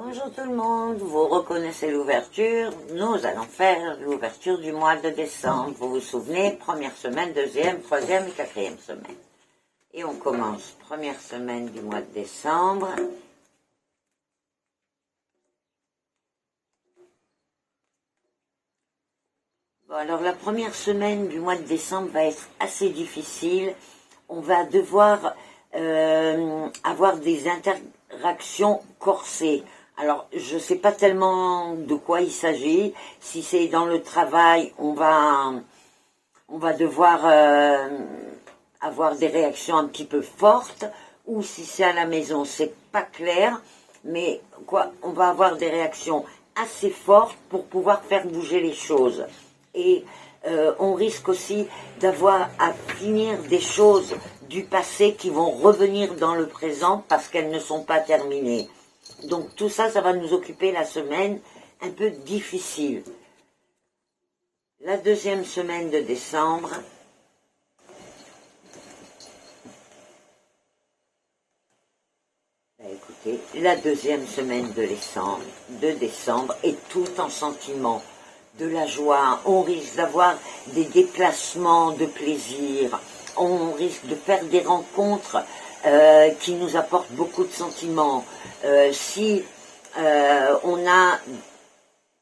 Bonjour tout le monde, vous reconnaissez l'ouverture, nous allons faire l'ouverture du mois de décembre. Vous vous souvenez, première semaine, deuxième, troisième et quatrième semaine. Et on commence première semaine du mois de décembre. Bon, alors la première semaine du mois de décembre va être assez difficile. On va devoir avoir des interactions corsées. Alors, je ne sais pas tellement de quoi il s'agit. Si c'est dans le travail, on va devoir avoir des réactions un petit peu fortes. Ou si c'est à la maison, c'est pas clair. Mais quoi, on va avoir des réactions assez fortes pour pouvoir faire bouger les choses. Et on risque aussi d'avoir à finir des choses du passé qui vont revenir dans le présent parce qu'elles ne sont pas terminées. Donc tout ça, ça va nous occuper la semaine un peu difficile. La deuxième semaine de décembre, écoutez, la deuxième semaine de décembre est tout en sentiment, de la joie. On risque d'avoir des déplacements de plaisir, on risque de faire des rencontres qui nous apportent beaucoup de sentiments. Si on a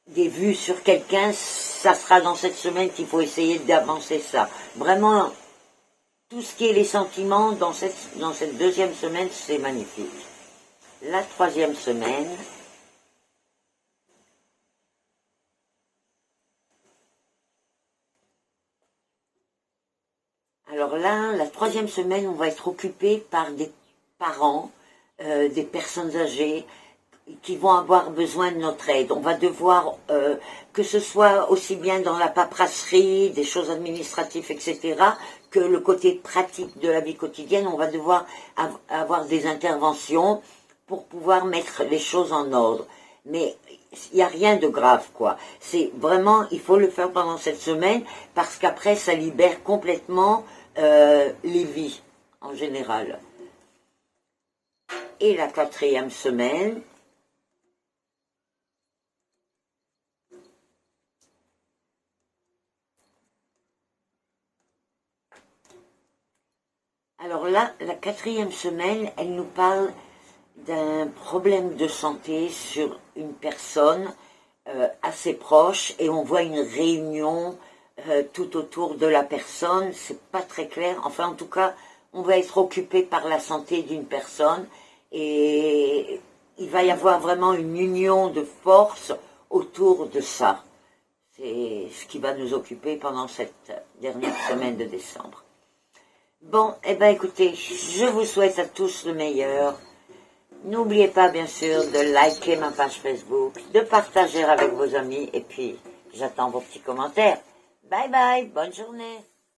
des vues sur quelqu'un, ça sera dans cette semaine qu'il faut essayer d'avancer ça. Vraiment, tout ce qui est les sentiments dans cette deuxième semaine, c'est magnifique. La troisième semaine, alors là, la troisième semaine, on va être occupé par des parents, des personnes âgées qui vont avoir besoin de notre aide. On va devoir, que ce soit aussi bien dans la paperasserie, des choses administratives, etc., que le côté pratique de la vie quotidienne, on va devoir avoir des interventions pour pouvoir mettre les choses en ordre. Mais il n'y a rien de grave, quoi. C'est vraiment, il faut le faire pendant cette semaine, parce qu'après, ça libère complètement les vies, en général. Et la quatrième semaine, alors là, la quatrième semaine, elle nous parle d'un problème de santé sur une personne assez proche, et on voit une réunion tout autour de la personne. C'est pas très clair, enfin en tout cas on va être occupé par la santé d'une personne et il va y avoir vraiment une union de force autour de ça. C'est ce qui va nous occuper pendant cette dernière semaine de décembre. Bon, eh bien écoutez, je vous souhaite à tous le meilleur. N'oubliez pas bien sûr de liker ma page Facebook, de partager avec vos amis et puis j'attends vos petits commentaires. Bye bye, bonne journée.